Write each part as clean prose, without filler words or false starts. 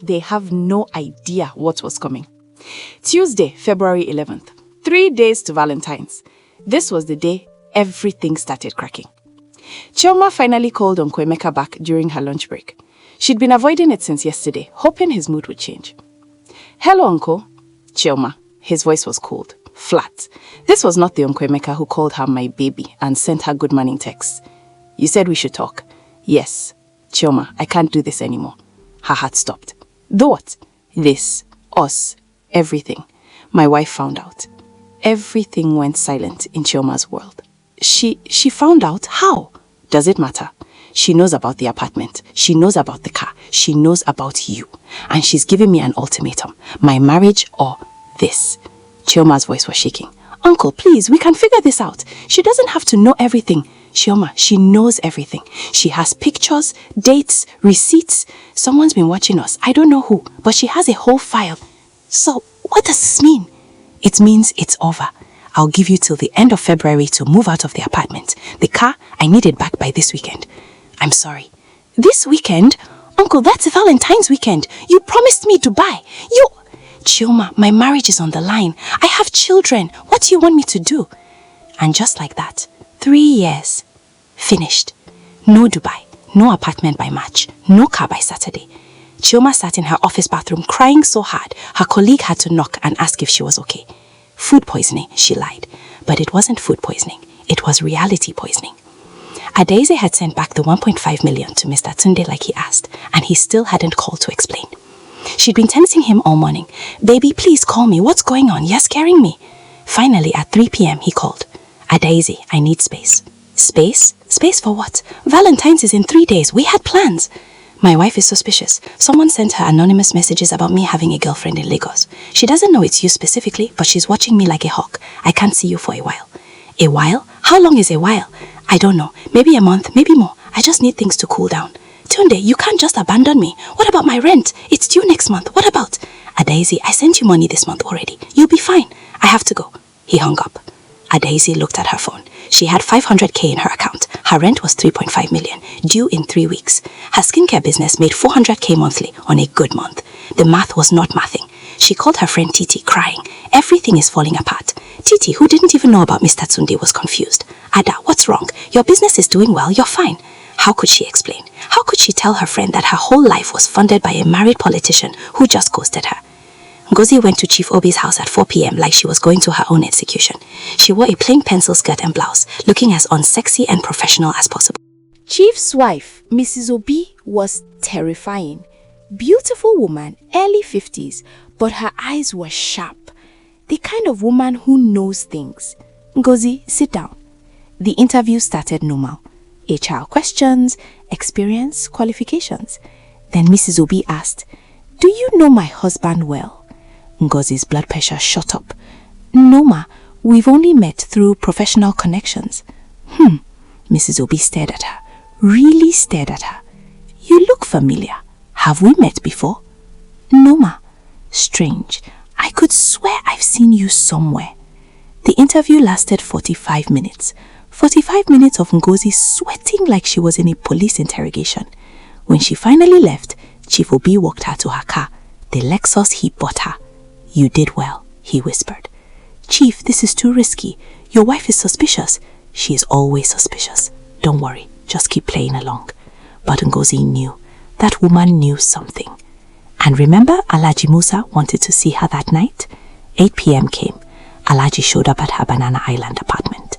They have no idea what was coming. Tuesday, February 11th. 3 days to Valentine's. This was the day everything started cracking. Chioma finally called Uncle Emeka back during her lunch break. She'd been avoiding it since yesterday, hoping his mood would change. "Hello, Uncle." Chioma. His voice was cold, flat. This was not the Uncle Emeka who called her my baby and sent her good morning texts. "You said we should talk." "Yes." "Chioma, I can't do this anymore." Her heart stopped. "The what?" "This. Us. Everything. My wife found out." Everything went silent in Chioma's world. She found out? How? Does it matter? She knows about the apartment. She knows about the car. She knows about you. And she's giving me an ultimatum. My marriage or this. Chioma's voice was shaking. "Uncle, please, we can figure this out. She doesn't have to know everything." "Chioma, she knows everything. She has pictures, dates, receipts. Someone's been watching us. I don't know who, but she has a whole file." "So, what does this mean?" "It means it's over. I'll give you till the end of February to move out of the apartment. The car, I need it back by this weekend." "I'm sorry." "This weekend? Uncle, that's Valentine's weekend. You promised me to buy. Chioma, my marriage is on the line. I have children. What do you want me to do?" And just like that, 3 years. Finished. No Dubai. No apartment by March. No car by Saturday. Chioma sat in her office bathroom crying so hard, her colleague had to knock and ask if she was okay. Food poisoning, she lied. But it wasn't food poisoning. It was reality poisoning. Adaeze had sent back the 1.5 million to Mr. Tunde like he asked, and he still hadn't called to explain. She'd been tempting him all morning. "Baby, please call me. What's going on? You're scaring me." Finally, at 3 p.m, he called. "Adaeze, I need space." "Space? Space for what? Valentine's is in 3 days. We had plans." "My wife is suspicious. Someone sent her anonymous messages about me having a girlfriend in Lagos. She doesn't know it's you specifically, but she's watching me like a hawk. I can't see you for a while." "A while? How long is a while?" "I don't know. Maybe a month, maybe more. I just need things to cool down." "Tunde, you can't just abandon me. What about my rent? It's due next month. What about?" "Adaeze, I sent you money this month already. You'll be fine. I have to go." He hung up. Adaeze looked at her phone. She had 500k in her account. Her rent was 3.5 million, due in 3 weeks. Her skincare business made 400k monthly on a good month. The math was not mathing. She called her friend Titi, crying. Everything is falling apart. Titi, who didn't even know about Mr. Tunde, was confused. "Ada, what's wrong? Your business is doing well. You're fine." How could she explain? How could she tell her friend that her whole life was funded by a married politician who just ghosted her? Ngozi went to Chief Obi's house at 4 p.m. like she was going to her own execution. She wore a plain pencil skirt and blouse, looking as unsexy and professional as possible. Chief's wife, Mrs. Obi, was terrifying. Beautiful woman, early 50s, but her eyes were sharp. The kind of woman who knows things. "Ngozi, sit down." The interview started normal. HR questions, experience, qualifications. Then Mrs. Obi asked, "Do you know my husband well?" Ngozi's blood pressure shot up. "No, ma. We've only met through professional connections." Mrs. Obi stared at her. Really stared at her. "You look familiar. Have we met before?" "No, ma." "Strange. I could swear I've seen you somewhere." The interview lasted 45 minutes. 45 minutes of Ngozi sweating like she was in a police interrogation. When she finally left, Chief Obi walked her to her car, the Lexus he bought her. "You did well," he whispered. "Chief, this is too risky. Your wife is suspicious." "She is always suspicious. Don't worry, just keep playing along." But Ngozi knew. That woman knew something. And remember Alhaji Musa wanted to see her that night? 8 p.m. came. Alhaji showed up at her Banana Island apartment.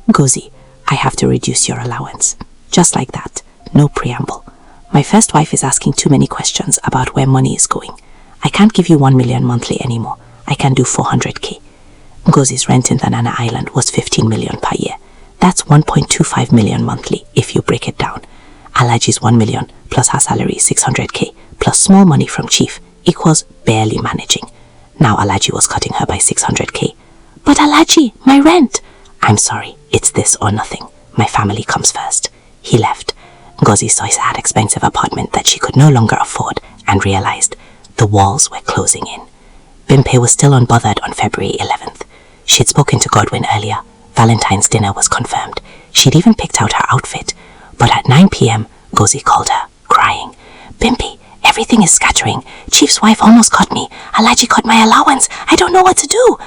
"Ngozi, I have to reduce your allowance." Just like that. No preamble. "My first wife is asking too many questions about where money is going. I can't give you 1 million monthly anymore. I can do 400k. Ngozi's rent in Banana Island was 15 million per year. That's 1.25 million monthly if you break it down. Alhaji's 1 million plus her salary 600k plus small money from Chief equals barely managing. Now Alhaji was cutting her by 600k. "But Alhaji, my rent." "I'm sorry, it's this or nothing. My family comes first." He left. Ngozi saw his expensive apartment that she could no longer afford and realized the walls were closing in. Bimpe was still unbothered on February 11th. She'd spoken to Godwin earlier. Valentine's dinner was confirmed. She'd even picked out her outfit. But at 9 p.m, Ngozi called her, crying. "Bimpe, Everything is scattering. Chief's wife almost caught me. Alhaji cut my allowance. I don't know what to do.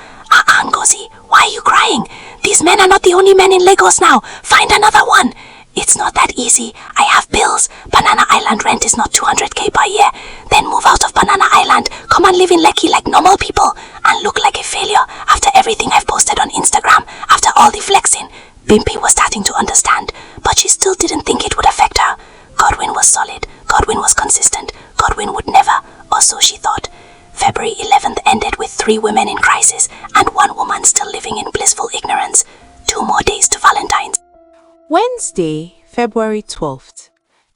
Ngozi, why are you crying? These men are not the only men in Lagos now. Find another one. It's not that easy. I have bills. Banana Island rent is not 200k per year. Then move out of Banana Island. Come and live in Lekki like normal people. And look like a failure after everything I've posted on Instagram. After all the flexing. Bimpe was starting to understand. But she still didn't think it would affect her. Godwin was solid. Godwin was consistent. Godwin would never. Or so she thought. February 11th ended with 3 women in crisis and 1 woman still living in blissful ignorance. 2 more days to Valentine's. Wednesday, February 12th.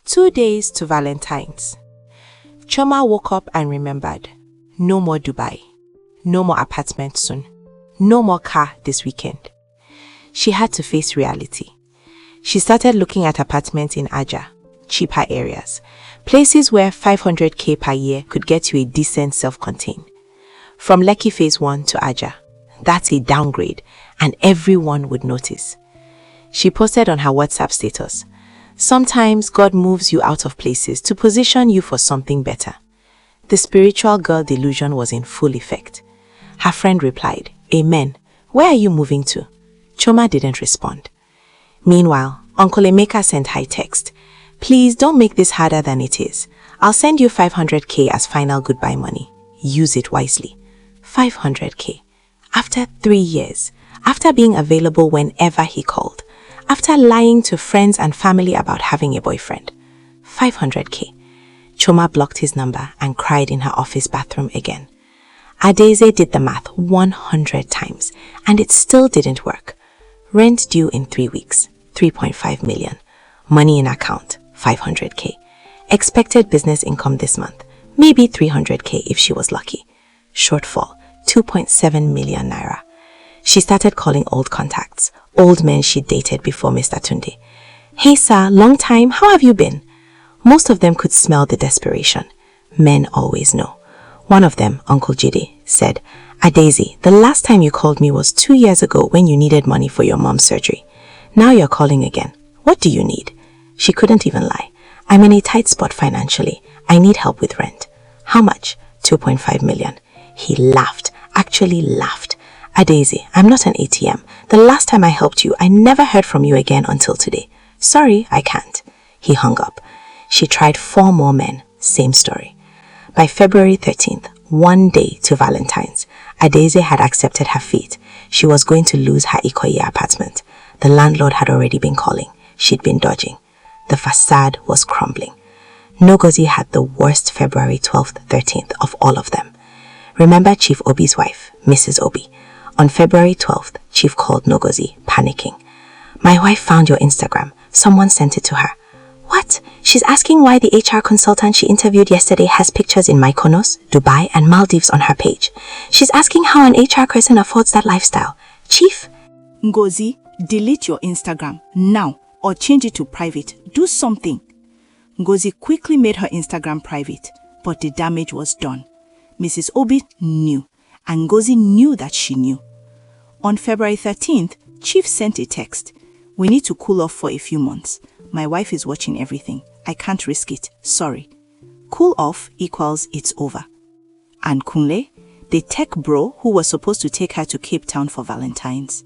2 days to Valentine's. Choma woke up and remembered. No more Dubai. No more apartment soon. No more car this weekend. She had to face reality. She started looking at apartments in Aja, cheaper areas, places where 500k per year could get you a decent self-contained. From Lekki Phase 1 to Aja, that's a downgrade and everyone would notice. She posted on her WhatsApp status, "Sometimes God moves you out of places to position you for something better." The spiritual girl delusion was in full effect. Her friend replied, "Amen. Where are you moving to?" Choma didn't respond. Meanwhile, Uncle Emeka sent her text, "Please don't make this harder than it is. I'll send you 500k as final goodbye money. Use it wisely." 500k. After 3 years, after being available whenever he called, after lying to friends and family about having a boyfriend. 500k. Choma blocked his number and cried in her office bathroom again. Adeze did the math 100 times and it still didn't work. Rent due in 3 weeks, 3.5 million. Money in account, 500k. Expected business income this month, maybe 300k if she was lucky. Shortfall, 2.7 million naira. She started calling old contacts, old men she'd dated before Mr. Tunde. "Hey sir, long time, how have you been?" Most of them could smell the desperation. Men always know. One of them, Uncle Jide, said, "Adeze, the last time you called me was 2 years ago when you needed money for your mom's surgery. Now you're calling again. What do you need?" She couldn't even lie. "I'm in a tight spot financially. I need help with rent." "How much?" 2.5 million. He laughed, actually laughed. "Adeze, I'm not an ATM. The last time I helped you, I never heard from you again until today. Sorry, I can't." He hung up. She tried 4 more men, same story. By February 13th, 1 day to Valentine's, Adeze had accepted her fate. She was going to lose her Ikoyi apartment. The landlord had already been calling. She'd been dodging. The facade was crumbling. Ngozi had the worst February 12th, 13th of all of them. Remember Chief Obi's wife, Mrs. Obi. On February 12th, Chief called Ngozi, panicking. "My wife found your Instagram. Someone sent it to her." "What? She's asking why the HR consultant she interviewed yesterday has pictures in Mykonos, Dubai, and Maldives on her page. She's asking how an HR person affords that lifestyle. Chief?" Ngozi, delete your Instagram now or change it to private. Do something. Ngozi quickly made her Instagram private, but the damage was done. Mrs. Obi knew, and Ngozi knew that she knew. On February 13th, Chief sent a text. "We need to cool off for a few months. My wife is watching everything. I can't risk it. Sorry." Cool off equals it's over. And Kunle, the tech bro who was supposed to take her to Cape Town for Valentine's,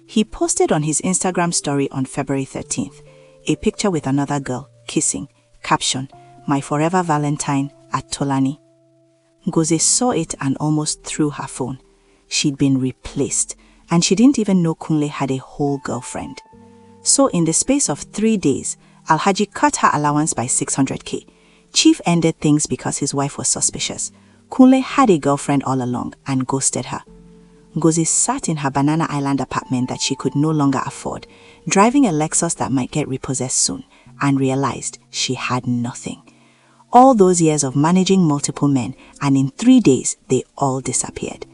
he posted on his Instagram story on February 13th a picture with another girl kissing. Caption, "My forever Valentine at Tolani." Ngozi saw it and almost threw her phone. She'd been replaced, and she didn't even know Kunle had a whole girlfriend. So in the space of 3 days, Alhaji cut her allowance by 600k. Chief ended things because his wife was suspicious. Kunle had a girlfriend all along and ghosted her. Ngozi sat in her Banana Island apartment that she could no longer afford, driving a Lexus that might get repossessed soon, and realized she had nothing. All those years of managing multiple men, and in 3 days, they all disappeared.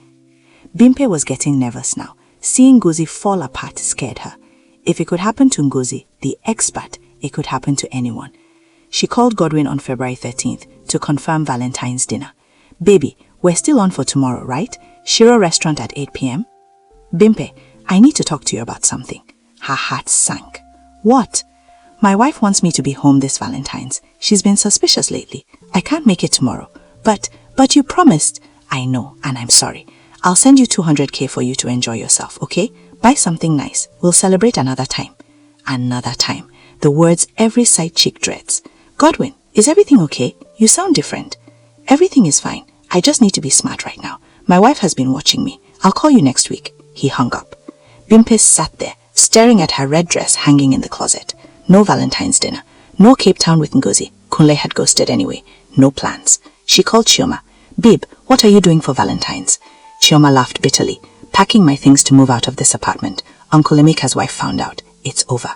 Bimpe was getting nervous now. Seeing Ngozi fall apart scared her. If it could happen to Ngozi, the expert, it could happen to anyone. She called Godwin on February 13th to confirm Valentine's dinner. "Baby, we're still on for tomorrow, right? Shiro restaurant at 8 p.m. "Bimpe, I need to talk to you about something." Her heart sank. "What?" "My wife wants me to be home this Valentine's. She's been suspicious lately. I can't make it tomorrow. But you promised. I know, and I'm sorry. I'll send you 200K for you to enjoy yourself, okay? Buy something nice. We'll celebrate another time. Another time. The words every side chick dreads. Godwin, is everything okay? You sound different. Everything is fine. I just need to be smart right now. My wife has been watching me. I'll call you next week. He hung up. Bimpe sat there, staring at her red dress hanging in the closet. No Valentine's dinner. No Cape Town with Ngozi. Kunle had ghosted anyway. No plans. She called Chioma. Babe, what are you doing for Valentine's? Chioma laughed bitterly. Packing my things to move out of this apartment. Uncle Emeka's wife found out. It's over.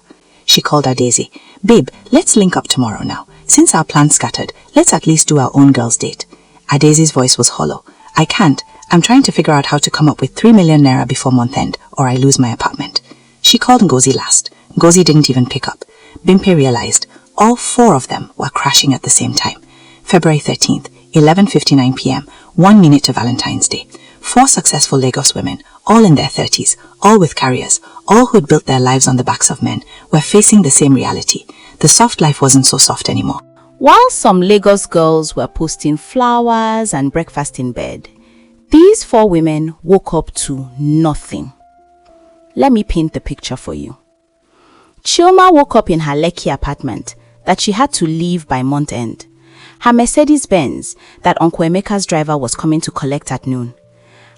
She called her Daisy. Babe, let's link up tomorrow now. Since our plans scattered, let's at least do our own girls' date. Adaisy's voice was hollow. I can't. I'm trying to figure out how to come up with 3 million naira before month end, or I lose my apartment. She called Ngozi last. Ngozi didn't even pick up. Bimpe realized all 4 of them were crashing at the same time. February 13th, 11:59 p.m., 1 minute to Valentine's Day. 4 successful Lagos women, all in their 30s, all with careers, all who'd built their lives on the backs of men, were facing the same reality. The soft life wasn't so soft anymore. While some Lagos girls were posting flowers and breakfast in bed, these 4 women woke up to nothing. Let me paint the picture for you. Chioma woke up in her Lekki apartment that she had to leave by month end. Her Mercedes-Benz that Uncle Emeka's driver was coming to collect at noon.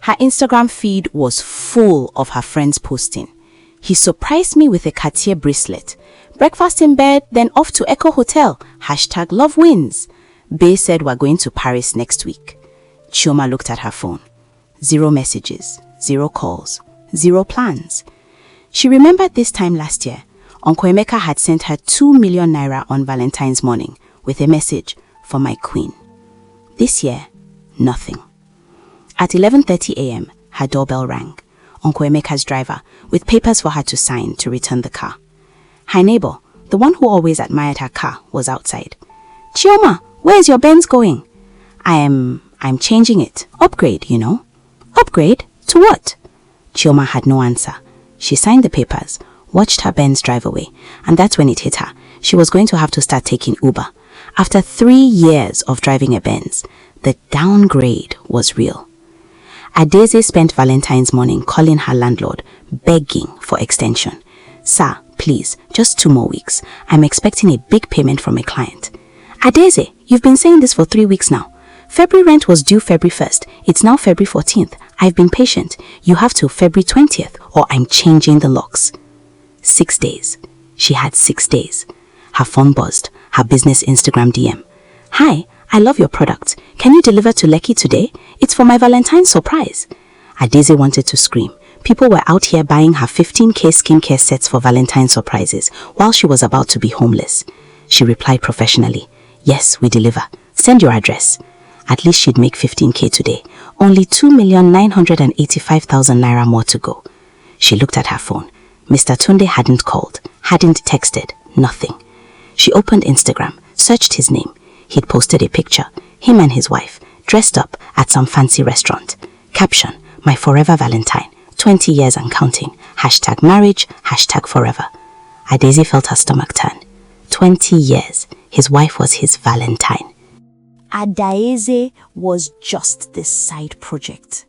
Her Instagram feed was full of her friends posting. He surprised me with a Cartier bracelet. Breakfast in bed, then off to Echo Hotel. #love wins. Bae said we're going to Paris next week. Chioma looked at her phone. 0 messages, 0 calls, 0 plans. She remembered this time last year, Uncle Emeka had sent her 2 million naira on Valentine's morning with a message for my queen. This year, nothing. At 11:30 a.m., her doorbell rang. Uncle Emeka's driver, with papers for her to sign to return the car. Her neighbor, the one who always admired her car, was outside. Chioma, where's your Benz going? I'm changing it. Upgrade, you know. Upgrade? To what? Chioma had no answer. She signed the papers, watched her Benz drive away, and that's when it hit her. She was going to have to start taking Uber. After 3 years of driving a Benz, the downgrade was real. Adeze spent Valentine's morning calling her landlord, begging for extension. Sir, please, just 2 more weeks. I'm expecting a big payment from a client. Adeze, you've been saying this for 3 weeks now. February rent was due February 1st. It's now February 14th. I've been patient. You have till February 20th or I'm changing the locks. 6 days. She had 6 days. Her phone buzzed. Her business Instagram DM. Hi, I love your product. Can you deliver to Lekki today? It's for my Valentine's surprise. Adeze wanted to scream. People were out here buying her 15K skincare sets for Valentine's surprises while she was about to be homeless. She replied professionally. Yes, we deliver. Send your address. At least she'd make 15K today. Only 2,985,000 naira more to go. She looked at her phone. Mr. Tunde hadn't called, hadn't texted, nothing. She opened Instagram, searched his name. He'd posted a picture, him and his wife, dressed up at some fancy restaurant. Caption, my forever Valentine, 20 years and counting. #marriage, #forever. Adeze felt her stomach turn. 20 years, his wife was his Valentine. Adeze was just this side project.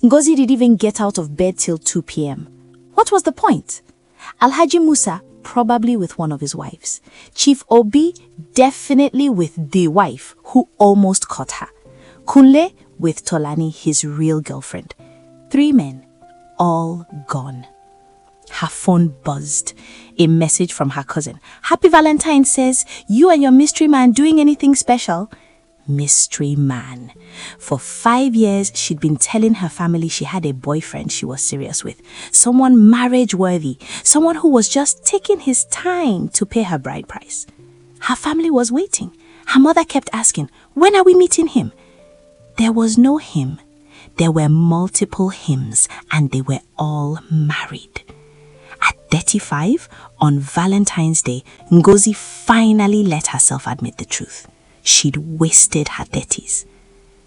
Ngozi didn't even get out of bed till 2 p.m. What was the point? Alhaji Musa probably with one of his wives. Chief Obi definitely with the wife who almost caught her. Kunle with Tolani, his real girlfriend. 3 men, all gone. Her phone buzzed. A message from her cousin. Happy Valentine says, you and your mystery man doing anything special? Mystery man. For 5 years, she'd been telling her family she had a boyfriend she was serious with. Someone marriage worthy. Someone who was just taking his time to pay her bride price. Her family was waiting. Her mother kept asking, when are we meeting him? There was no him. There were multiple hims and they were all married. At 35, on Valentine's Day, Ngozi finally let herself admit the truth. She'd wasted her 30s.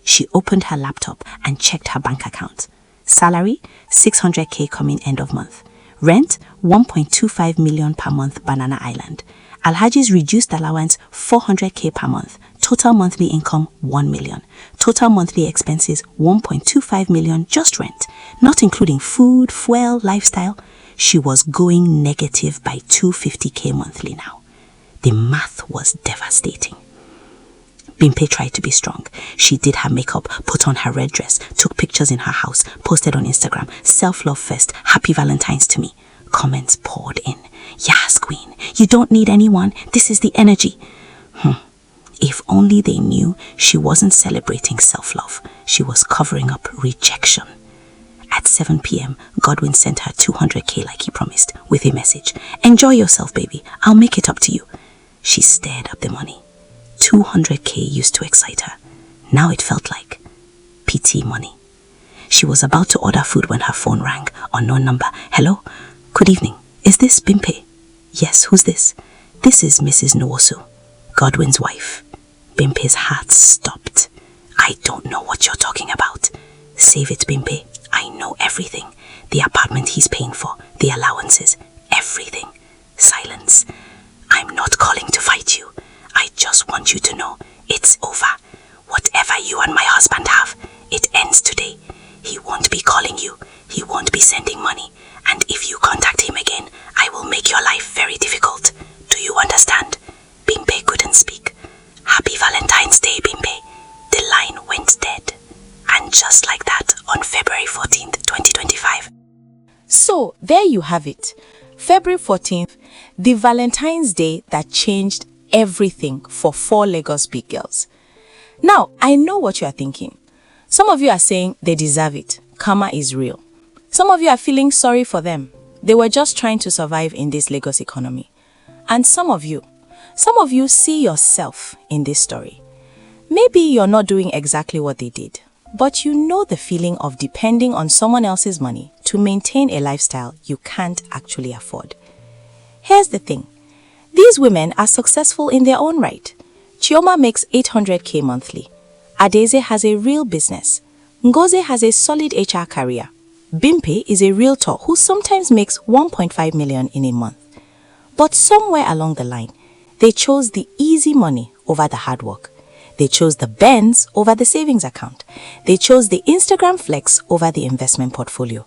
She opened her laptop and checked her bank account. Salary, 600K coming end of month. Rent, 1.25 million per month, Banana Island. Alhaji's reduced allowance 400k per month. Total monthly income 1 million. Total monthly expenses 1.25 million just rent, not including food, fuel, lifestyle. She was going negative by 250k monthly now. The math was devastating. Bimpe tried to be strong. She did her makeup, put on her red dress, took pictures in her house, posted on Instagram, self-love first, happy Valentine's to me. Comments poured in. Yes, queen, you don't need anyone. This is the energy. If only they knew she wasn't celebrating self-love. She was covering up rejection. At 7 p.m., Godwin sent her 200k like he promised, with a message. Enjoy yourself, baby. I'll make it up to you. She stared at the money. 200k used to excite her. Now it felt like PT money. She was about to order food when her phone rang. Unknown number. Hello? Good evening. Is this Bimpe? Yes, who's this? This is Mrs. Nwosu, Godwin's wife. Bimpe's heart stopped. I don't know what you're talking about. Save it, Bimpe. I know everything. The apartment he's paying for, the allowances, everything. Silence. I'm not calling to fight you. I just want you to know it's over. Whatever you and my husband have, it ends today. He won't be calling you. He won't be sending money. And if you contact him again, I will make your life very difficult. Do you understand? Bimpe couldn't speak. Happy Valentine's Day, Bimpe. The line went dead. And just like that, on February 14th, 2025. So, there you have it. February 14th, the Valentine's Day that changed everything for 4 Lagos big girls. Now, I know what you are thinking. Some of you are saying they deserve it. Karma is real. Some of you are feeling sorry for them. They were just trying to survive in this Lagos economy. And some of you see yourself in this story. Maybe you're not doing exactly what they did, but you know the feeling of depending on someone else's money to maintain a lifestyle you can't actually afford. Here's the thing. These women are successful in their own right. Chioma makes 800k monthly. Adeze has a real business. Ngozi has a solid HR career. Bimpe is a realtor who sometimes makes 1.5 million in a month. But somewhere along the line, they chose the easy money over the hard work. They chose the Benz over the savings account. They chose the Instagram flex over the investment portfolio.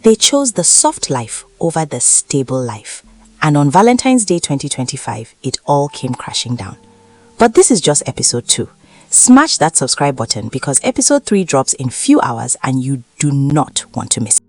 They chose the soft life over the stable life. And on Valentine's Day 2025, it all came crashing down. But this is just episode 2. Smash that subscribe button because episode 3 drops in few hours and you do not want to miss it.